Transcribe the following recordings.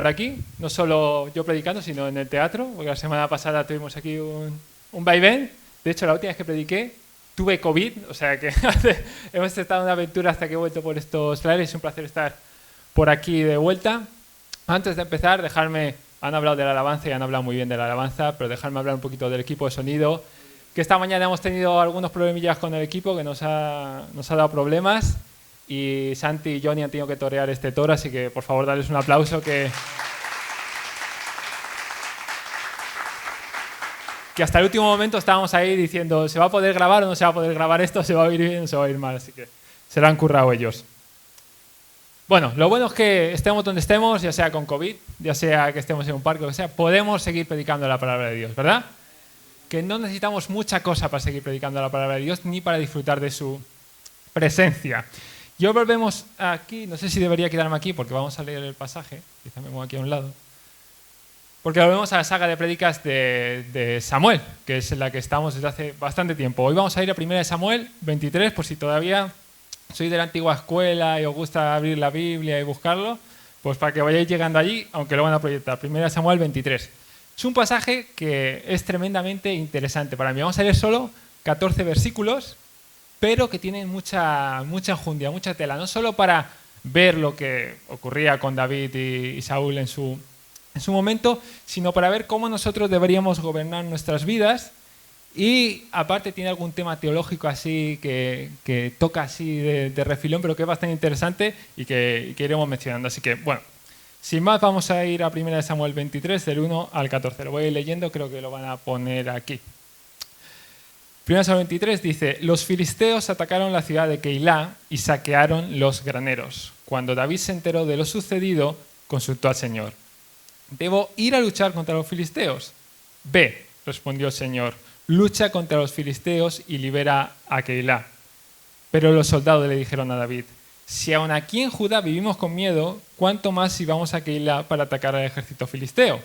por aquí, no solo yo predicando, sino en el teatro, porque la semana pasada tuvimos aquí un vaivén. De hecho, la última vez que prediqué tuve COVID, o sea que hemos estado en una aventura hasta que he vuelto por estos lares. Es un placer estar por aquí de vuelta. Antes de empezar, han hablado de la alabanza y han hablado muy bien de la alabanza, pero dejarme hablar un poquito del equipo de sonido, que esta mañana hemos tenido algunos problemillas con el equipo que nos ha dado problemas. Y Santi y Johnny han tenido que torear este toro, así que por favor darles un aplauso que hasta el último momento estábamos ahí diciendo ¿se va a poder grabar o no se va a poder grabar esto? ¿Se va a oír bien o se va a oír mal? Así que se lo han currado ellos. Bueno, lo bueno es que estemos donde estemos, ya sea con COVID, ya sea que estemos en un parque o lo que sea, podemos seguir predicando la palabra de Dios, ¿verdad? Que no necesitamos mucha cosa para seguir predicando la palabra de Dios ni para disfrutar de su presencia. Y hoy volvemos aquí, no sé si debería quedarme aquí porque vamos a leer el pasaje, quizá me muevo aquí a un lado, porque volvemos a la saga de prédicas de Samuel, que es en la que estamos desde hace bastante tiempo. Hoy vamos a ir a 1 Samuel 23, por si todavía sois de la antigua escuela y os gusta abrir la Biblia y buscarlo, pues para que vayáis llegando allí, aunque lo van a proyectar. 1 Samuel 23. Es un pasaje que es tremendamente interesante para mí. Vamos a leer solo 14 versículos, pero que tienen mucha enjundia, mucha tela, no solo para ver lo que ocurría con David y Saúl en su momento, sino para ver cómo nosotros deberíamos gobernar nuestras vidas. Y aparte tiene algún tema teológico así que toca así de refilón, pero que es bastante interesante y que iremos mencionando. Así que, bueno, sin más vamos a ir a 1 Samuel 23, del 1 al 14. Lo voy a ir leyendo, creo que lo van a poner aquí. 1 Samuel 23 dice: los filisteos atacaron la ciudad de Keilah y saquearon los graneros. Cuando David se enteró de lo sucedido, consultó al Señor. ¿Debo ir a luchar contra los filisteos? Ve, respondió el Señor, lucha contra los filisteos y libera a Keilah. Pero los soldados le dijeron a David: si aun aquí en Judá vivimos con miedo, ¿cuánto más si vamos a Keilah para atacar al ejército filisteo?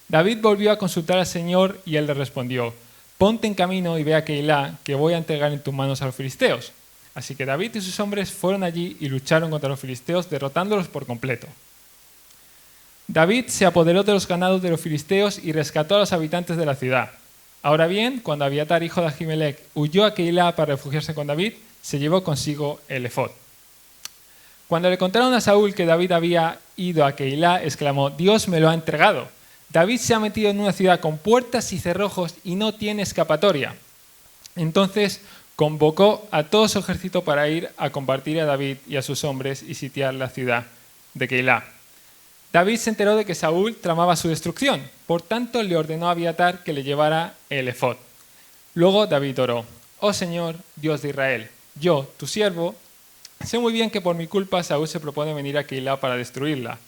David volvió a consultar al Señor y él le respondió: ponte en camino y ve a Keilah, que voy a entregar en tus manos a los filisteos. Así que David y sus hombres fueron allí y lucharon contra los filisteos, derrotándolos por completo. David se apoderó de los ganados de los filisteos y rescató a los habitantes de la ciudad. Ahora bien, cuando Abiatar, hijo de Ahimelech, huyó a Keilah para refugiarse con David, se llevó consigo el efod. Cuando le contaron a Saúl que David había ido a Keilah, exclamó: Dios me lo ha entregado. David se ha metido en una ciudad con puertas y cerrojos y no tiene escapatoria. Entonces convocó a todo su ejército para ir a combatir a David y a sus hombres y sitiar la ciudad de Keilah. David se enteró de que Saúl tramaba su destrucción, por tanto le ordenó a Abiatar que le llevara el efod. Luego David oró: oh Señor, Dios de Israel, yo, tu siervo, sé muy bien que por mi culpa Saúl se propone venir a Keilah para destruirla.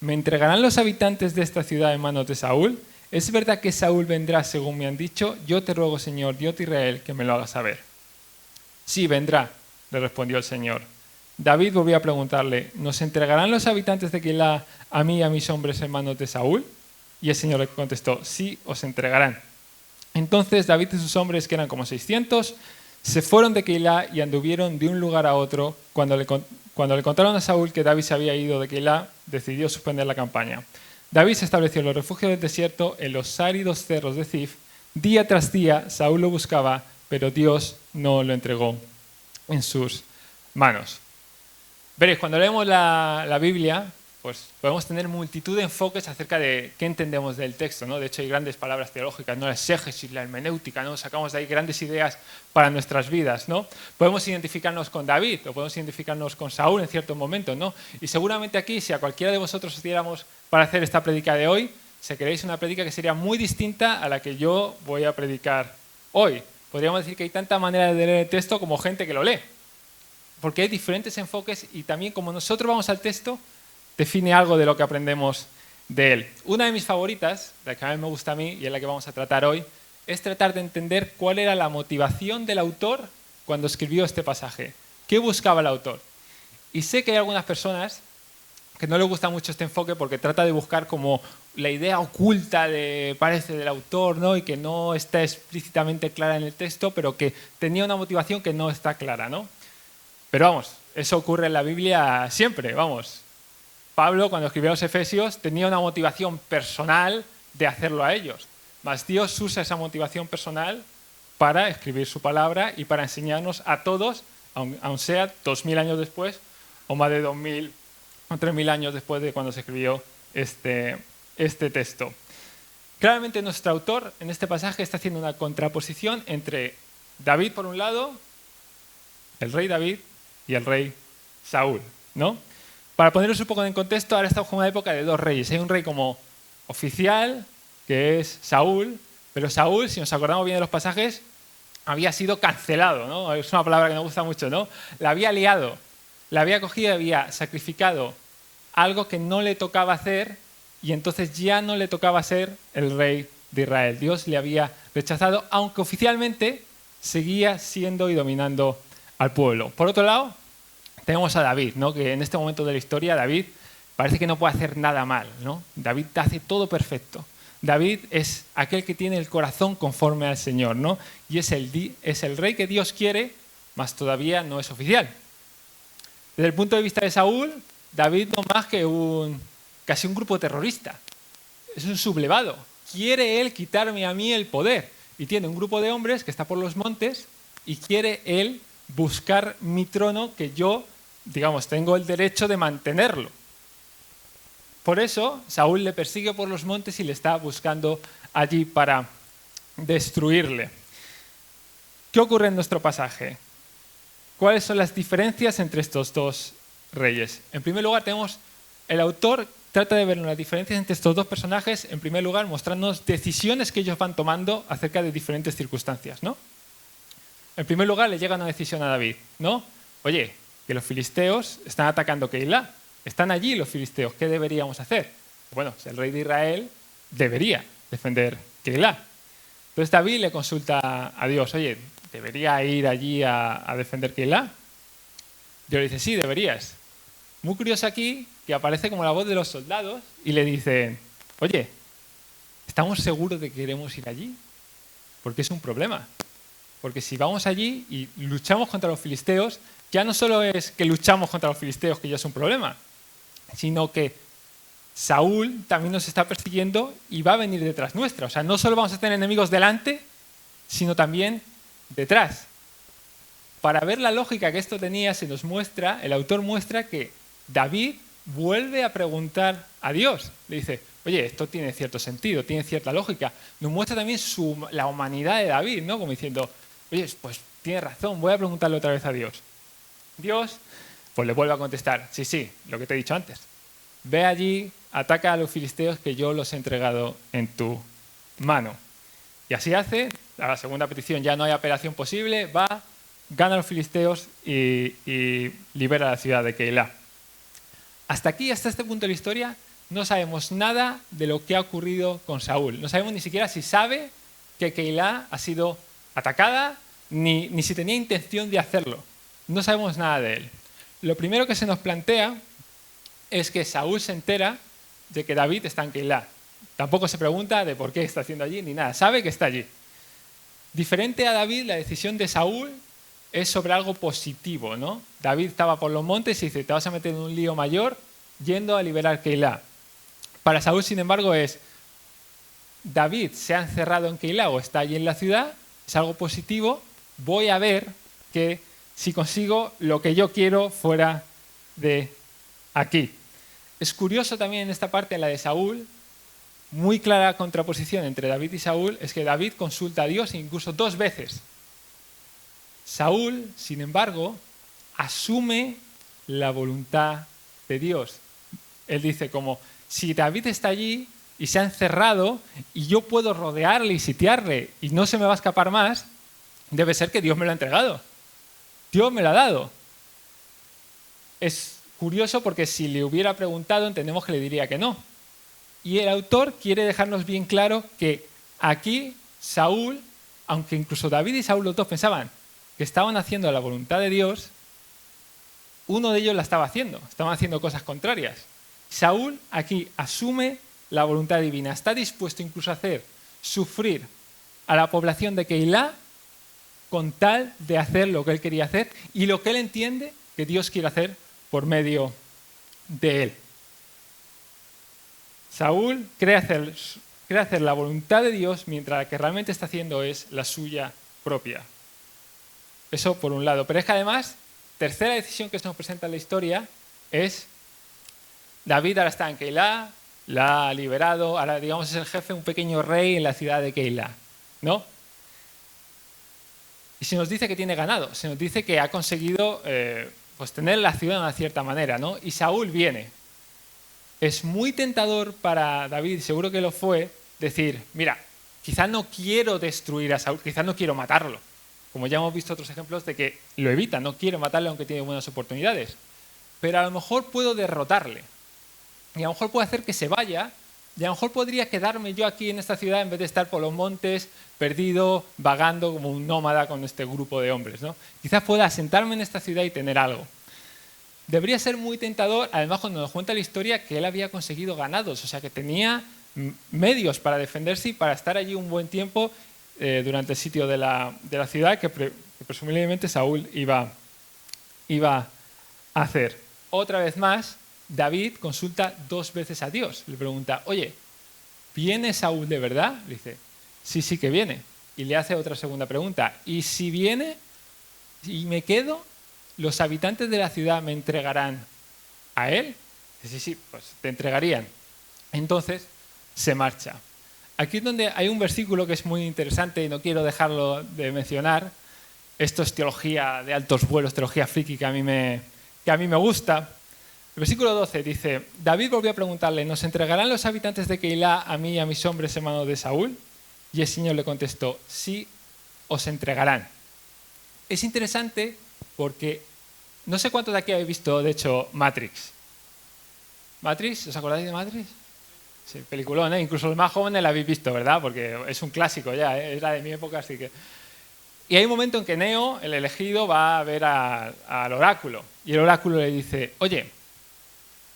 ¿Me entregarán los habitantes de esta ciudad en manos de Saúl? ¿Es verdad que Saúl vendrá según me han dicho? Yo te ruego, Señor, Dios de Israel, que me lo hagas saber. Sí, vendrá, le respondió el Señor. David volvió a preguntarle: ¿nos entregarán los habitantes de Keilah a mí y a mis hombres en manos de Saúl? Y el Señor le contestó: sí, os entregarán. Entonces David y sus hombres, que eran como 600, se fueron de Keilah y anduvieron de un lugar a otro. Cuando le contaron a Saúl que David se había ido de Keilah, decidió suspender la campaña. David se estableció en los refugios del desierto, en los áridos cerros de Zif. Día tras día Saúl lo buscaba, pero Dios no lo entregó en sus manos. Veréis, cuando leemos la Biblia, pues podemos tener multitud de enfoques acerca de qué entendemos del texto, ¿no? De hecho, hay grandes palabras teológicas, ¿no? La exégesis, la hermenéutica, ¿no? Sacamos de ahí grandes ideas para nuestras vidas, ¿no? Podemos identificarnos con David o podemos identificarnos con Saúl en ciertos momentos, ¿no? Y seguramente aquí, si a cualquiera de vosotros os diéramos para hacer esta prédica de hoy, si queréis una prédica que sería muy distinta a la que yo voy a predicar hoy. Podríamos decir que hay tanta manera de leer el texto como gente que lo lee, porque hay diferentes enfoques y también como nosotros vamos al texto, define algo de lo que aprendemos de él. Una de mis favoritas, la que a mí me gusta a mí y es la que vamos a tratar hoy, es tratar de entender cuál era la motivación del autor cuando escribió este pasaje. ¿Qué buscaba el autor? Y sé que hay algunas personas que no les gusta mucho este enfoque porque trata de buscar como la idea oculta parece del autor, ¿no? Y que no está explícitamente clara en el texto, pero que tenía una motivación que no está clara, ¿no? Pero vamos, eso ocurre en la Biblia siempre, vamos. Pablo, cuando escribió a los Efesios, tenía una motivación personal de hacerlo a ellos. Mas Dios usa esa motivación personal para escribir su palabra y para enseñarnos a todos, aun sea 2000 años después o más de 2000 o 3000 años después de cuando se escribió este texto. Claramente nuestro autor en este pasaje está haciendo una contraposición entre David por un lado, el rey David, y el rey Saúl, ¿no? Para poneros un poco en contexto, ahora estamos en una época de dos reyes. Hay un rey como oficial, que es Saúl, pero Saúl, si nos acordamos bien de los pasajes, había sido cancelado, ¿no? Es una palabra que me gusta mucho, ¿no? La había liado, la había cogido y había sacrificado algo que no le tocaba hacer y entonces ya no le tocaba ser el rey de Israel. Dios le había rechazado, aunque oficialmente seguía siendo y dominando al pueblo. Por otro lado, tenemos a David, ¿no? Que en este momento de la historia David parece que no puede hacer nada mal, ¿no? David hace todo perfecto. David es aquel que tiene el corazón conforme al Señor, ¿no? Y es el rey que Dios quiere, mas todavía no es oficial. Desde el punto de vista de Saúl, David no es más que casi un grupo terrorista. Es un sublevado. Quiere él quitarme a mí el poder. Y tiene un grupo de hombres que está por los montes y quiere él buscar mi trono que yo, digamos, tengo el derecho de mantenerlo. Por eso Saúl le persigue por los montes y le está buscando allí para destruirle. ¿Qué ocurre en nuestro pasaje? ¿Cuáles son las diferencias entre estos dos reyes? En primer lugar, el autor trata de ver las diferencias entre estos dos personajes, en primer lugar, mostrándonos decisiones que ellos van tomando acerca de diferentes circunstancias, ¿no? En primer lugar, le llega una decisión a David, ¿no? Oye, que los filisteos están atacando Keilah. Están allí los filisteos, ¿qué deberíamos hacer? Bueno, el rey de Israel debería defender Keilah. Entonces David le consulta a Dios, oye, ¿debería ir allí a defender Keilah? Dios le dice, sí, deberías. Muy curioso aquí que aparece como la voz de los soldados y le dicen, oye, ¿estamos seguros de que queremos ir allí? Porque es un problema. Porque si vamos allí y luchamos contra los filisteos, ya no solo es que luchamos contra los filisteos, que ya es un problema, sino que Saúl también nos está persiguiendo y va a venir detrás nuestra. O sea, no solo vamos a tener enemigos delante, sino también detrás. Para ver la lógica que esto tenía, el autor muestra que David vuelve a preguntar a Dios. Le dice, oye, esto tiene cierto sentido, tiene cierta lógica. Nos muestra también la humanidad de David, ¿no? Como diciendo, oye, pues tiene razón, voy a preguntarle otra vez a Dios. Dios, pues le vuelve a contestar, sí, lo que te he dicho antes. Ve allí, ataca a los filisteos que yo los he entregado en tu mano. Y así hace, a la segunda petición ya no hay apelación posible, va, gana a los filisteos y libera la ciudad de Keilah. Hasta aquí, hasta este punto de la historia, no sabemos nada de lo que ha ocurrido con Saúl. No sabemos ni siquiera si sabe que Keilah ha sido atacada, ni si tenía intención de hacerlo. No sabemos nada de él. Lo primero que se nos plantea es que Saúl se entera de que David está en Keilah. Tampoco se pregunta de por qué está haciendo allí ni nada. Sabe que está allí. Diferente a David, la decisión de Saúl es sobre algo positivo, ¿no? David estaba por los montes y dice, te vas a meter en un lío mayor yendo a liberar Keilah. Para Saúl, sin embargo, David se ha encerrado en Keilah o está allí en la ciudad, es algo positivo, voy a ver que si consigo lo que yo quiero fuera de aquí. Es curioso también en esta parte, en la de Saúl, muy clara contraposición entre David y Saúl, es que David consulta a Dios incluso 2 veces. Saúl, sin embargo, asume la voluntad de Dios. Él dice como, si David está allí y se ha encerrado y yo puedo rodearle y sitiarle y no se me va a escapar más, debe ser que Dios me lo ha entregado. Dios me lo ha dado. Es curioso porque si le hubiera preguntado entendemos que le diría que no. Y el autor quiere dejarnos bien claro que aquí Saúl, aunque incluso David y Saúl los dos pensaban que estaban haciendo la voluntad de Dios, uno de ellos la estaba haciendo, estaban haciendo cosas contrarias. Saúl aquí asume la voluntad divina, está dispuesto incluso a hacer sufrir a la población de Keilah con tal de hacer lo que él quería hacer y lo que él entiende que Dios quiere hacer por medio de él. Saúl cree hacer la voluntad de Dios mientras la que realmente está haciendo es la suya propia. Eso por un lado. Pero es que además, tercera decisión que se nos presenta en la historia es David ahora está en Keilah, la ha liberado, ahora digamos es el jefe, un pequeño rey en la ciudad de Keilah, ¿no? Y se nos dice que tiene ganado, se nos dice que ha conseguido pues tener la ciudad de una cierta manera, ¿no? Y Saúl viene. Es muy tentador para David, seguro que lo fue, decir, mira, quizás no quiero destruir a Saúl, quizás no quiero matarlo. Como ya hemos visto otros ejemplos de que lo evita, no quiere matarle aunque tiene buenas oportunidades. Pero a lo mejor puedo derrotarle. Y a lo mejor puedo hacer que se vaya, y a lo mejor podría quedarme yo aquí en esta ciudad en vez de estar por los montes, perdido, vagando como un nómada con este grupo de hombres, ¿no? Quizás pueda asentarme en esta ciudad y tener algo. Debería ser muy tentador, además cuando nos cuenta la historia, que él había conseguido ganados, o sea que tenía medios para defenderse y para estar allí un buen tiempo durante el sitio de la ciudad que presumiblemente Saúl iba a hacer. Otra vez más, David consulta 2 veces a Dios. Le pregunta, oye, ¿viene Saúl de verdad? Le dice, sí que viene. Y le hace otra segunda pregunta, ¿y si viene y me quedo? ¿Los habitantes de la ciudad me entregarán a él? Sí, pues te entregarían. Entonces se marcha. Aquí es donde hay un versículo que es muy interesante y no quiero dejarlo de mencionar. Esto es teología de altos vuelos, teología friki que a mí me gusta. El versículo 12 dice, David volvió a preguntarle, ¿nos entregarán los habitantes de Keilah a mí y a mis hombres en manos de Saúl? Y el Señor le contestó, sí, os entregarán. Es interesante porque no sé cuántos de aquí habéis visto, de hecho, Matrix. ¿Matrix? ¿Os acordáis de Matrix? Sí, peliculón, ¿eh? Incluso los más jóvenes la habéis visto, ¿verdad? Porque es un clásico ya, ¿eh? Era de mi época, así que... Y hay un momento en que Neo, el elegido, va a ver al oráculo. Y el oráculo le dice, oye,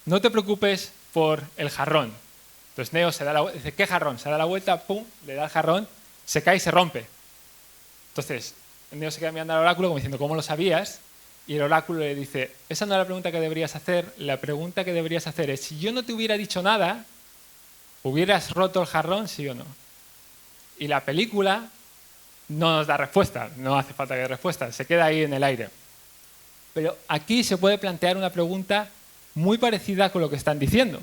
no te preocupes por el jarrón. Entonces Neo se da la vuelta, dice, ¿qué jarrón? Se da la vuelta, pum, le da el jarrón, se cae y se rompe. Entonces Neo se queda mirando al oráculo como diciendo, ¿cómo lo sabías? Y el oráculo le dice, esa no es la pregunta que deberías hacer, la pregunta que deberías hacer es, si yo no te hubiera dicho nada, ¿hubieras roto el jarrón, sí o no? Y la película no nos da respuesta, no hace falta que dé respuesta, se queda ahí en el aire. Pero aquí se puede plantear una pregunta muy parecida con lo que están diciendo.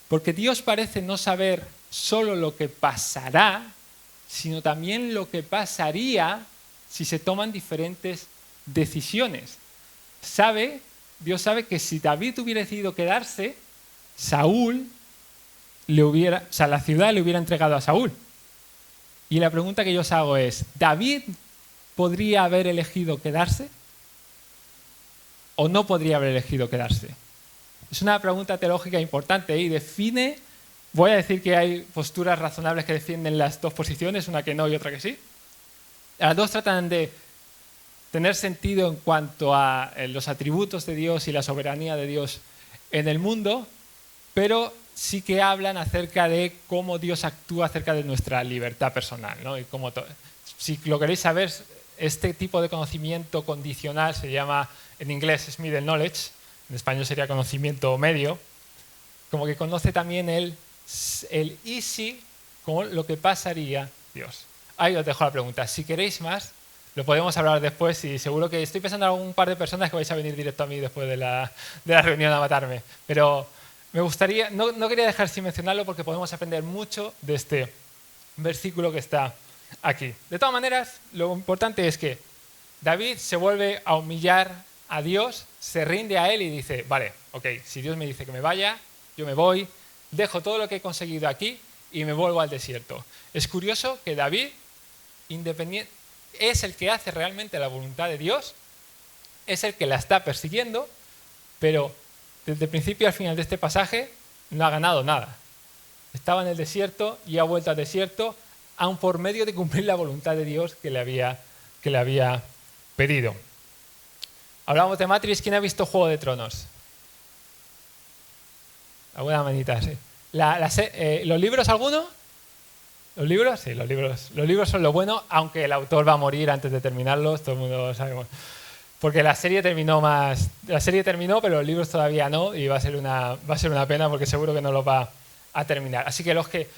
Porque Dios parece no saber solo lo que pasará, sino también lo que pasaría si se toman diferentes decisiones. Dios sabe que si David hubiera decidido quedarse, la ciudad le hubiera entregado a Saúl. Y la pregunta que yo os hago es, ¿David podría haber elegido quedarse? ¿O no podría haber elegido quedarse? Es una pregunta teológica importante y define, voy a decir que hay posturas razonables que defienden las dos posiciones, una que no y otra que sí. Las dos tratan de tener sentido en cuanto a los atributos de Dios y la soberanía de Dios en el mundo, pero sí que hablan acerca de cómo Dios actúa acerca de nuestra libertad personal, ¿no? Y si lo queréis saber, este tipo de conocimiento condicional se llama, en inglés es middle knowledge, en español sería conocimiento medio, como que conoce también el y si, como lo que pasaría Dios. Ahí os dejo la pregunta. Si queréis más, lo podemos hablar después y seguro que estoy pensando en un par de personas que vais a venir directo a mí después de la reunión a matarme. Pero me gustaría, no quería dejar sin mencionarlo porque podemos aprender mucho de este versículo que está aquí. De todas maneras, lo importante es que David se vuelve a humillar a Dios, se rinde a él y dice, vale, ok, si Dios me dice que me vaya, yo me voy, dejo todo lo que he conseguido aquí y me vuelvo al desierto. Es curioso que David, independiente, es el que hace realmente la voluntad de Dios, es el que la está persiguiendo, pero desde el principio al final de este pasaje no ha ganado nada. Estaba en el desierto y ha vuelto al desierto, aun por medio de cumplir la voluntad de Dios que le había pedido. Hablamos de Matrix. ¿Quién ha visto Juego de Tronos? Alguna manita, sí. ¿Los libros alguno? ¿Los libros? Sí, los libros son lo bueno, aunque el autor va a morir antes de terminarlos, todo el mundo lo sabemos. porque la serie terminó, pero los libros todavía no, y va a ser una pena porque seguro que no lo va a terminar. Así que los que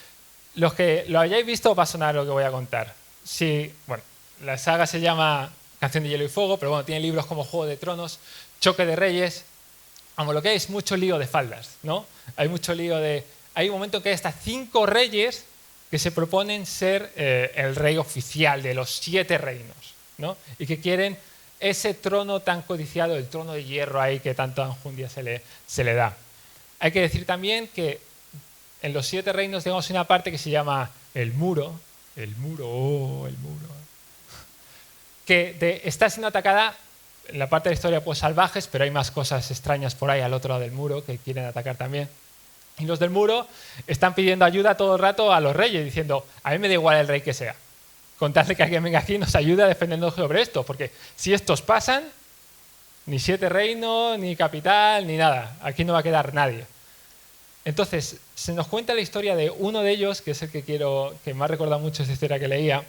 lo hayáis visto va a sonar lo que voy a contar. Sí, bueno, la saga se llama Canción de Hielo y Fuego, pero bueno, tiene libros como Juego de Tronos, Choque de Reyes. Como lo que hay mucho lío de faldas, ¿no? Hay mucho lío de... Hay un momento en que hay hasta 5 reyes que se proponen ser el rey oficial de los 7 reinos, ¿no? Y que quieren ese trono tan codiciado, el trono de hierro ahí que tanto enjundia se le da. Hay que decir también que en los 7 reinos tenemos una parte que se llama el muro, que está siendo atacada en la parte de la historia pues salvajes, pero hay más cosas extrañas por ahí al otro lado del muro que quieren atacar también. Y los del muro están pidiendo ayuda todo el rato a los reyes, diciendo, a mí me da igual el rey que sea, con tal de que alguien venga aquí y nos ayude a defendernos sobre esto, porque si estos pasan, ni 7 reinos, ni capital, ni nada, aquí no va a quedar nadie. Entonces, se nos cuenta la historia de uno de ellos, que es el que me ha recordado mucho esta historia que leía,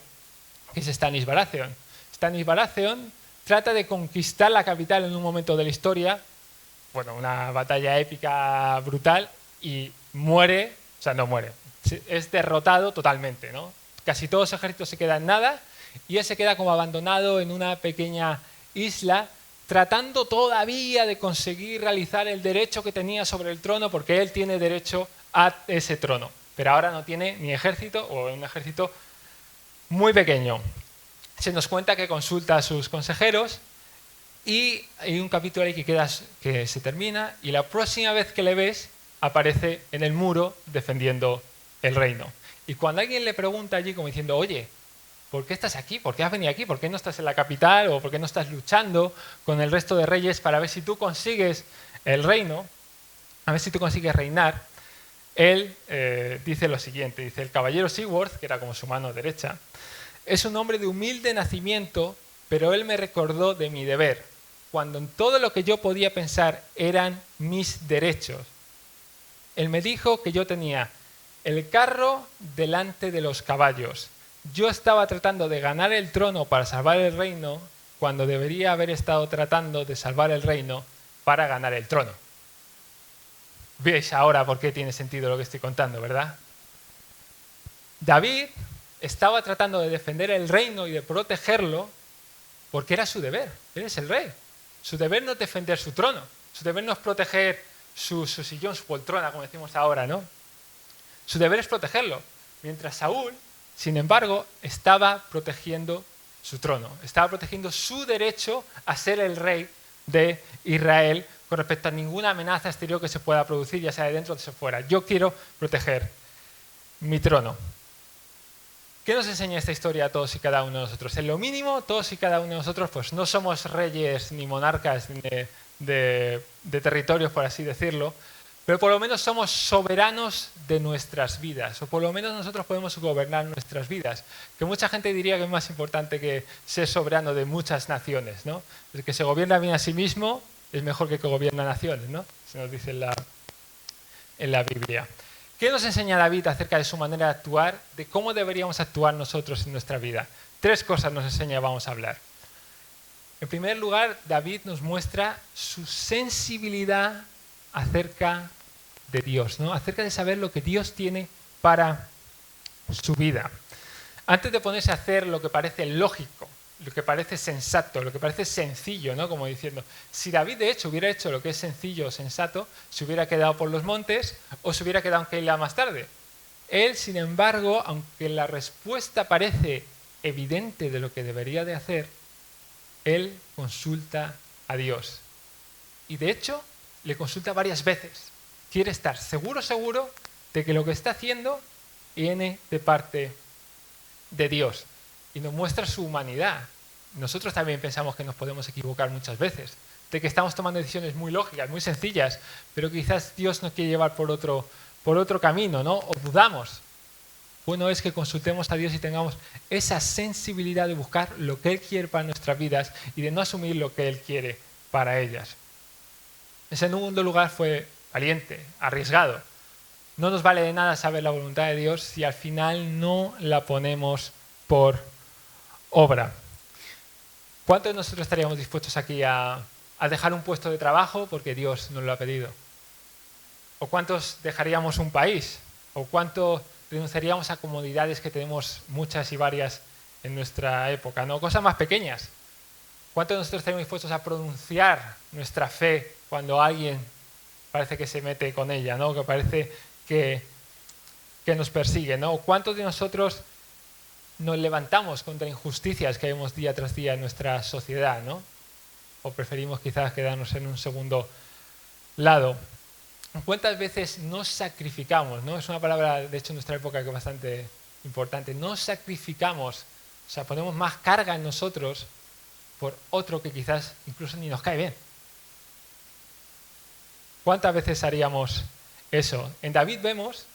que es Stannis Baratheon. Stannis Baratheon trata de conquistar la capital en un momento de la historia, bueno, una batalla épica brutal, y muere, o sea, no muere, es derrotado totalmente, ¿no? Casi todo su ejército se queda en nada y él se queda como abandonado en una pequeña isla, tratando todavía de conseguir realizar el derecho que tenía sobre el trono, porque él tiene derecho a ese trono, pero ahora no tiene ni ejército, o un ejército muy pequeño. Se nos cuenta que consulta a sus consejeros y hay un capítulo ahí que se termina y la próxima vez que le ves aparece en el muro defendiendo el reino. Y cuando alguien le pregunta allí como diciendo, oye, ¿por qué estás aquí? ¿Por qué has venido aquí? ¿Por qué no estás en la capital? ¿O por qué no estás luchando con el resto de reyes para ver si tú consigues el reino? A ver si tú consigues reinar. Él dice lo siguiente, dice, el caballero Sigurd, que era como su mano derecha, es un hombre de humilde nacimiento, pero él me recordó de mi deber, cuando en todo lo que yo podía pensar eran mis derechos. Él me dijo que yo tenía el carro delante de los caballos. Yo estaba tratando de ganar el trono para salvar el reino, cuando debería haber estado tratando de salvar el reino para ganar el trono. Veis ahora por qué tiene sentido lo que estoy contando, ¿verdad? David estaba tratando de defender el reino y de protegerlo porque era su deber. Él es el rey. Su deber no es defender su trono. Su deber no es proteger su sillón, su poltrona, como decimos ahora, ¿no? Su deber es protegerlo. Mientras Saúl, sin embargo, estaba protegiendo su trono. Estaba protegiendo su derecho a ser el rey de Israel con respecto a ninguna amenaza exterior que se pueda producir, ya sea de dentro o de fuera. Yo quiero proteger mi trono. ¿Qué nos enseña esta historia a todos y cada uno de nosotros? En lo mínimo, todos y cada uno de nosotros pues, no somos reyes ni monarcas de territorios, por así decirlo, pero por lo menos somos soberanos de nuestras vidas, o por lo menos nosotros podemos gobernar nuestras vidas, que mucha gente diría que es más importante que ser soberano de muchas naciones, ¿no? El que se gobierna bien a sí mismo es mejor que gobierna naciones, ¿no? Se nos dice en la Biblia. ¿Qué nos enseña David acerca de su manera de actuar, de cómo deberíamos actuar nosotros en nuestra vida? 3 cosas nos enseña y vamos a hablar. En primer lugar, David nos muestra su sensibilidad acerca de Dios, ¿no? Acerca de saber lo que Dios tiene para su vida. Antes de ponerse a hacer lo que parece lógico, lo que parece sensato, lo que parece sencillo, ¿no? Como diciendo, si David de hecho hubiera hecho lo que es sencillo o sensato, se hubiera quedado por los montes o se hubiera quedado en Keila más tarde. Él, sin embargo, aunque la respuesta parece evidente de lo que debería de hacer, él consulta a Dios. Y de hecho, le consulta varias veces. Quiere estar seguro de que lo que está haciendo viene de parte de Dios. Y nos muestra su humanidad. Nosotros también pensamos que nos podemos equivocar muchas veces, de que estamos tomando decisiones muy lógicas, muy sencillas, pero quizás Dios nos quiere llevar por otro camino, ¿no? O dudamos. Bueno es que consultemos a Dios y tengamos esa sensibilidad de buscar lo que Él quiere para nuestras vidas y de no asumir lo que Él quiere para ellas. En segundo lugar fue valiente, arriesgado. No nos vale de nada saber la voluntad de Dios si al final no la ponemos por obra. ¿Cuántos de nosotros estaríamos dispuestos aquí a dejar un puesto de trabajo porque Dios nos lo ha pedido? ¿O cuántos dejaríamos un país? ¿O cuánto renunciaríamos a comodidades que tenemos muchas y varias en nuestra época, ¿no? Cosas más pequeñas. ¿Cuántos de nosotros estaríamos dispuestos a pronunciar nuestra fe cuando alguien parece que se mete con ella, ¿no? Que parece que nos persigue, ¿no? ¿Cuántos de nosotros nos levantamos contra injusticias que vemos día tras día en nuestra sociedad, ¿no? O preferimos quizás quedarnos en un segundo lado. ¿Cuántas veces nos sacrificamos, ¿no? Es una palabra, de hecho, en nuestra época que es bastante importante. Nos sacrificamos, o sea, ponemos más carga en nosotros por otro que quizás incluso ni nos cae bien. ¿Cuántas veces haríamos eso? En David vemos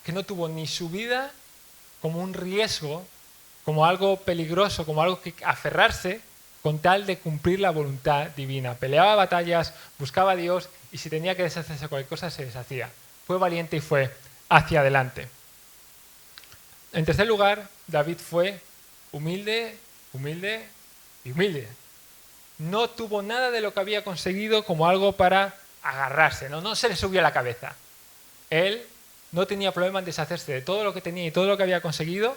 que no tuvo ni su vida como un riesgo, como algo peligroso, como algo que aferrarse con tal de cumplir la voluntad divina. Peleaba batallas, buscaba a Dios y si tenía que deshacerse de cualquier cosa, se deshacía. Fue valiente y fue hacia adelante. En tercer lugar, David fue humilde, humilde y humilde. No tuvo nada de lo que había conseguido como algo para agarrarse, no se le subió a la cabeza. Él no tenía problema en deshacerse de todo lo que tenía y todo lo que había conseguido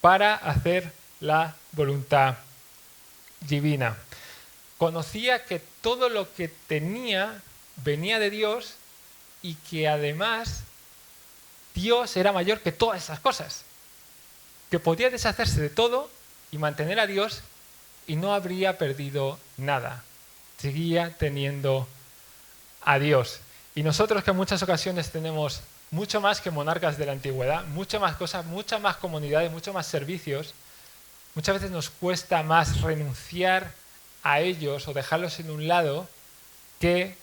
para hacer la voluntad divina. Conocía que todo lo que tenía venía de Dios y que además Dios era mayor que todas esas cosas. Que podía deshacerse de todo y mantener a Dios y no habría perdido nada. Seguía teniendo a Dios. Y nosotros que en muchas ocasiones tenemos mucho más que monarcas de la antigüedad, muchas más cosas, muchas más comunidades, muchos más servicios, muchas veces nos cuesta más renunciar a ellos o dejarlos en un lado que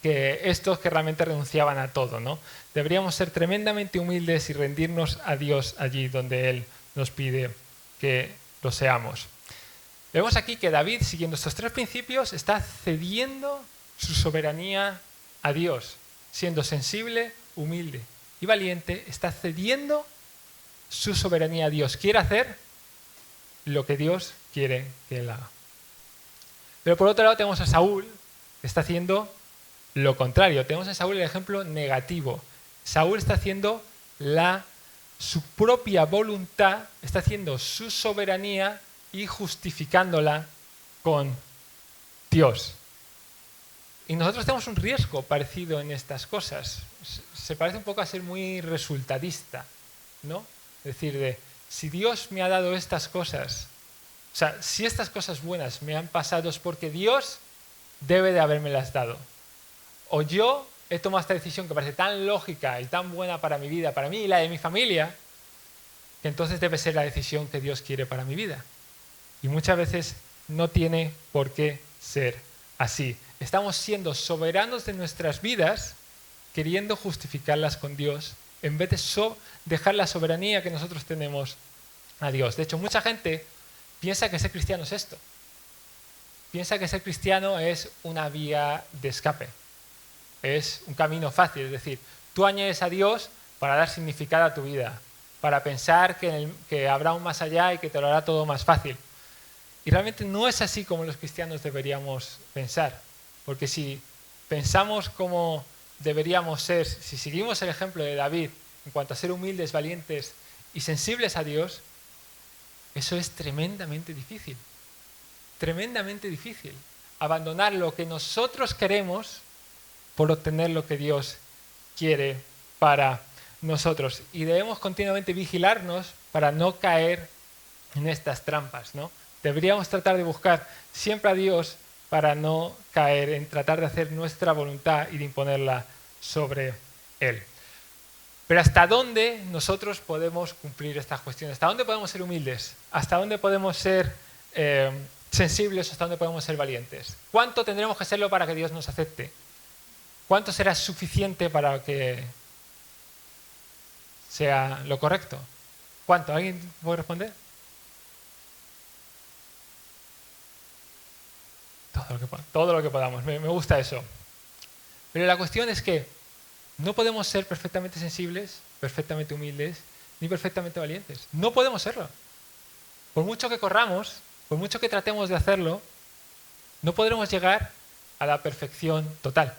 estos que realmente renunciaban a todo, ¿no? Deberíamos ser tremendamente humildes y rendirnos a Dios allí donde Él nos pide que lo seamos. Vemos aquí que David, siguiendo estos tres principios, está cediendo su soberanía a Dios. Siendo sensible, humilde y valiente, está cediendo su soberanía a Dios. Quiere hacer lo que Dios quiere que él haga. Pero por otro lado tenemos a Saúl, que está haciendo lo contrario. Tenemos a Saúl el ejemplo negativo. Saúl está haciendo su propia voluntad, está haciendo su soberanía y justificándola con Dios. Y nosotros tenemos un riesgo parecido en estas cosas. Se parece un poco a ser muy resultadista, ¿no? Es decir, si Dios me ha dado estas cosas, o sea, si estas cosas buenas me han pasado es porque Dios debe de habérmelas dado. O yo he tomado esta decisión que parece tan lógica y tan buena para mi vida, para mí y la de mi familia, que entonces debe ser la decisión que Dios quiere para mi vida. Y muchas veces no tiene por qué ser así. Estamos siendo soberanos de nuestras vidas, queriendo justificarlas con Dios, en vez de dejar la soberanía que nosotros tenemos a Dios. De hecho, mucha gente piensa que ser cristiano es esto. Piensa que ser cristiano es una vía de escape. Es un camino fácil. Es decir, tú añades a Dios para dar significado a tu vida, para pensar que habrá un más allá y que te lo hará todo más fácil. Y realmente no es así como los cristianos deberíamos pensar. Porque si pensamos como deberíamos ser, si seguimos el ejemplo de David en cuanto a ser humildes, valientes y sensibles a Dios, eso es tremendamente difícil. Tremendamente difícil. Abandonar lo que nosotros queremos por obtener lo que Dios quiere para nosotros. Y debemos continuamente vigilarnos para no caer en estas trampas, ¿no? Deberíamos tratar de buscar siempre a Dios para no caer en tratar de hacer nuestra voluntad y de imponerla sobre Él. Pero ¿hasta dónde nosotros podemos cumplir estas cuestiones? ¿Hasta dónde podemos ser humildes? ¿Hasta dónde podemos ser sensibles? ¿Hasta dónde podemos ser valientes? ¿Cuánto tendremos que serlo para que Dios nos acepte? ¿Cuánto será suficiente para que sea lo correcto? ¿Cuánto? ¿Alguien puede responder? Todo lo que podamos. Me gusta eso. Pero la cuestión es que no podemos ser perfectamente sensibles, perfectamente humildes, ni perfectamente valientes. No podemos serlo. Por mucho que corramos, por mucho que tratemos de hacerlo, no podremos llegar a la perfección total.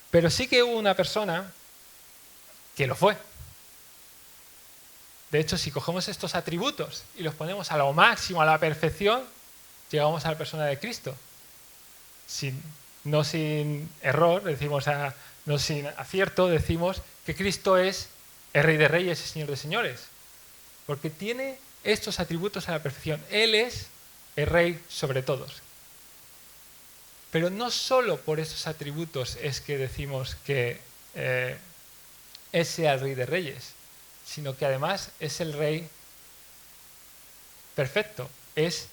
Pero sí que hubo una persona que lo fue. De hecho, si cogemos estos atributos y los ponemos a lo máximo, a la perfección, llegamos a la persona de Cristo. No sin error, no sin acierto, decimos que Cristo es el Rey de Reyes y Señor de Señores. Porque tiene estos atributos a la perfección. Él es el Rey sobre todos. Pero no solo por esos atributos es que decimos que es sea el Rey de Reyes, sino que además es el Rey perfecto. Es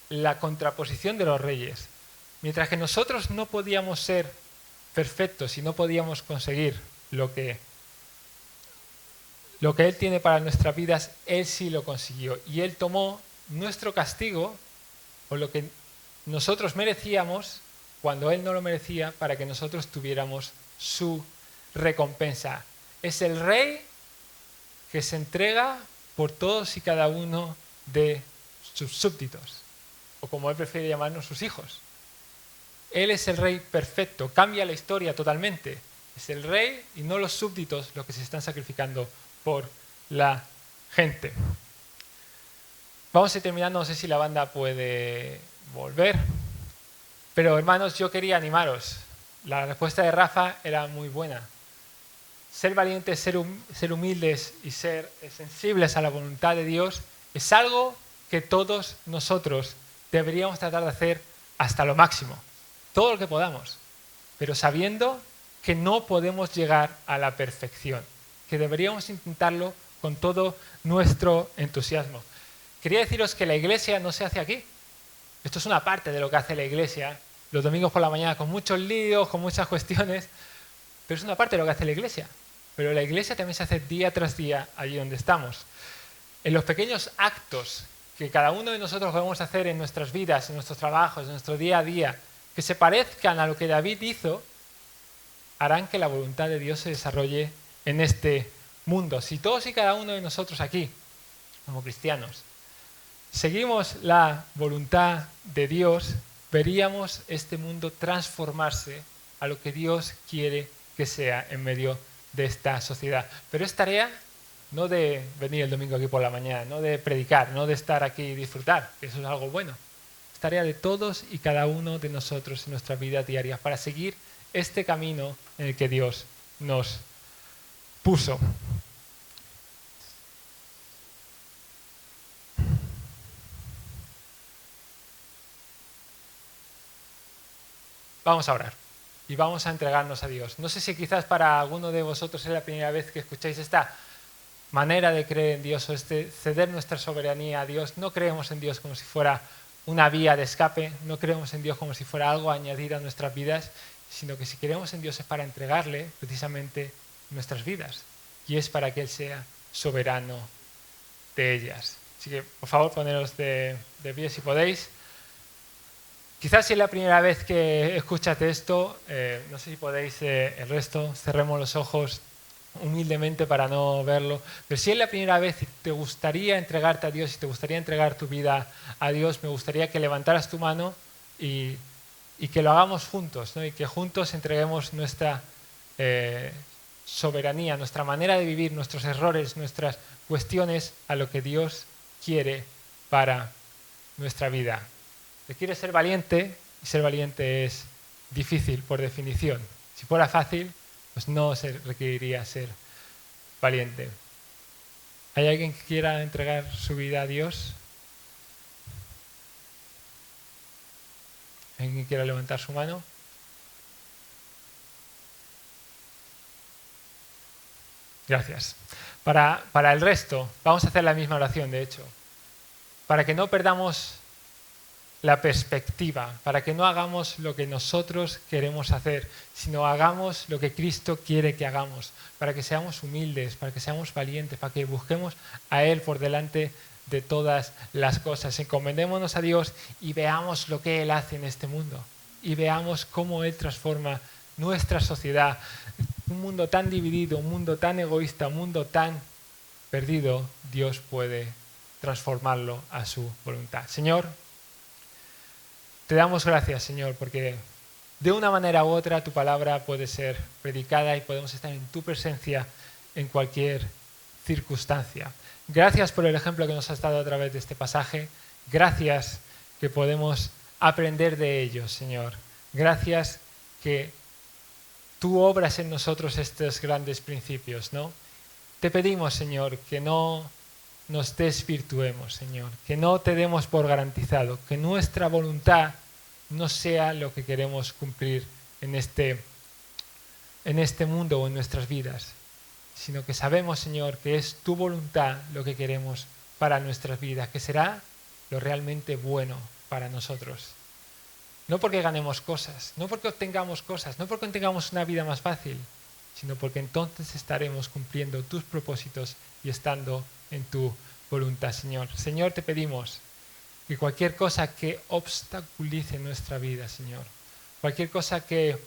la contraposición de los reyes. Mientras que nosotros no podíamos ser perfectos y no podíamos conseguir lo que Él tiene para nuestras vidas, Él sí lo consiguió. Y Él tomó nuestro castigo, o lo que nosotros merecíamos, cuando Él no lo merecía, para que nosotros tuviéramos su recompensa. Es el Rey que se entrega por todos y cada uno de sus súbditos, o como Él prefiere llamarnos, sus hijos. Él es el Rey perfecto, cambia la historia totalmente. Es el Rey y no los súbditos los que se están sacrificando por la gente. Vamos a ir terminando, no sé si la banda puede volver. Pero hermanos, yo quería animaros. La respuesta de Rafa era muy buena. Ser valientes, ser humildes y ser sensibles a la voluntad de Dios es algo que todos nosotros deberíamos tratar de hacer hasta lo máximo. Todo lo que podamos. Pero sabiendo que no podemos llegar a la perfección. Que deberíamos intentarlo con todo nuestro entusiasmo. Quería deciros que la iglesia no se hace aquí. Esto es una parte de lo que hace la iglesia. Los domingos por la mañana con muchos líos, con muchas cuestiones. Pero es una parte de lo que hace la iglesia. Pero la iglesia también se hace día tras día allí donde estamos. En los pequeños actos que cada uno de nosotros podemos hacer en nuestras vidas, en nuestros trabajos, en nuestro día a día, que se parezcan a lo que David hizo, harán que la voluntad de Dios se desarrolle en este mundo. Si todos y cada uno de nosotros aquí, como cristianos, seguimos la voluntad de Dios, veríamos este mundo transformarse a lo que Dios quiere que sea en medio de esta sociedad. Pero es tarea no de venir el domingo aquí por la mañana, no de predicar, no de estar aquí y disfrutar, que eso es algo bueno. Es tarea de todos y cada uno de nosotros en nuestras vidas diarias para seguir este camino en el que Dios nos puso. Vamos a orar y vamos a entregarnos a Dios. No sé si quizás para alguno de vosotros es la primera vez que escucháis esta manera de creer en Dios o este ceder nuestra soberanía a Dios. No creemos en Dios como si fuera una vía de escape, no creemos en Dios como si fuera algo a añadir a nuestras vidas, sino que si creemos en Dios es para entregarle precisamente nuestras vidas y es para que Él sea soberano de ellas. Así que, por favor, poneros de pie si podéis. Quizás si es la primera vez que escuchas esto, no sé si podéis el resto, cerremos los ojos humildemente para no verlo, pero si es la primera vez y te gustaría entregarte a Dios y te gustaría entregar tu vida a Dios, me gustaría que levantaras tu mano y que lo hagamos juntos, ¿no? Y que juntos entreguemos nuestra soberanía, nuestra manera de vivir, nuestros errores, nuestras cuestiones a lo que Dios quiere para nuestra vida. Requiere ser valiente y ser valiente es difícil por definición. Si fuera fácil, pues no se requeriría ser valiente. ¿Hay alguien que quiera entregar su vida a Dios? ¿Alguien que quiera levantar su mano? Gracias. Para el resto, vamos a hacer la misma oración, de hecho. Para que no perdamos la perspectiva, para que no hagamos lo que nosotros queremos hacer, sino hagamos lo que Cristo quiere que hagamos, para que seamos humildes, para que seamos valientes, para que busquemos a Él por delante de todas las cosas. Encomendémonos a Dios y veamos lo que Él hace en este mundo y veamos cómo Él transforma nuestra sociedad. Un mundo tan dividido, un mundo tan egoísta, un mundo tan perdido, Dios puede transformarlo a su voluntad. Señor, te damos gracias, Señor, porque de una manera u otra tu palabra puede ser predicada y podemos estar en tu presencia en cualquier circunstancia. Gracias por el ejemplo que nos has dado a través de este pasaje. Gracias que podemos aprender de ellos, Señor. Gracias que tú obras en nosotros estos grandes principios, ¿no? Te pedimos, Señor, que no nos desvirtuemos, Señor, que no te demos por garantizado, que nuestra voluntad no sea lo que queremos cumplir en este mundo o en nuestras vidas, sino que sabemos, Señor, que es tu voluntad lo que queremos para nuestras vidas, que será lo realmente bueno para nosotros. No porque ganemos cosas, no porque obtengamos cosas, no porque tengamos una vida más fácil, sino porque entonces estaremos cumpliendo tus propósitos y estando en tu voluntad, Señor. Señor, te pedimos que cualquier cosa que obstaculice nuestra vida, Señor, cualquier cosa que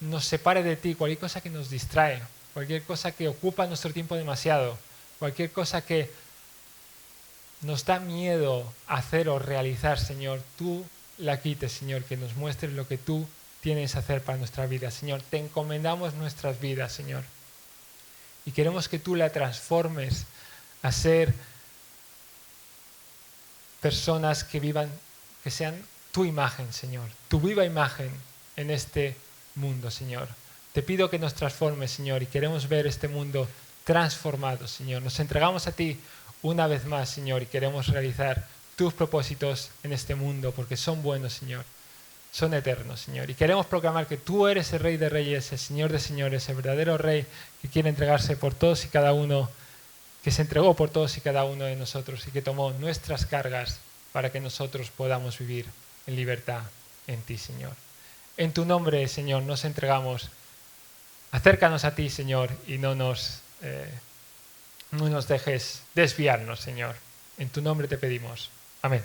nos separe de ti, cualquier cosa que nos distrae, cualquier cosa que ocupa nuestro tiempo demasiado, cualquier cosa que nos da miedo hacer o realizar, Señor, tú la quites, Señor, que nos muestres lo que tú tienes a hacer para nuestra vida. Señor, te encomendamos nuestras vidas, Señor, y queremos que tú la transformes a ser personas que vivan, que sean tu imagen, Señor, tu viva imagen en este mundo, Señor. Te pido que nos transformes, Señor, y queremos ver este mundo transformado, Señor. Nos entregamos a ti una vez más, Señor, y queremos realizar tus propósitos en este mundo, porque son buenos, Señor, son eternos, Señor. Y queremos proclamar que tú eres el Rey de Reyes, el Señor de Señores, el verdadero Rey que quiere entregarse por todos y cada uno, que se entregó por todos y cada uno de nosotros y que tomó nuestras cargas para que nosotros podamos vivir en libertad en ti, Señor. En tu nombre, Señor, nos entregamos. Acércanos a ti, Señor, y no nos dejes desviarnos, Señor. En tu nombre te pedimos. Amén.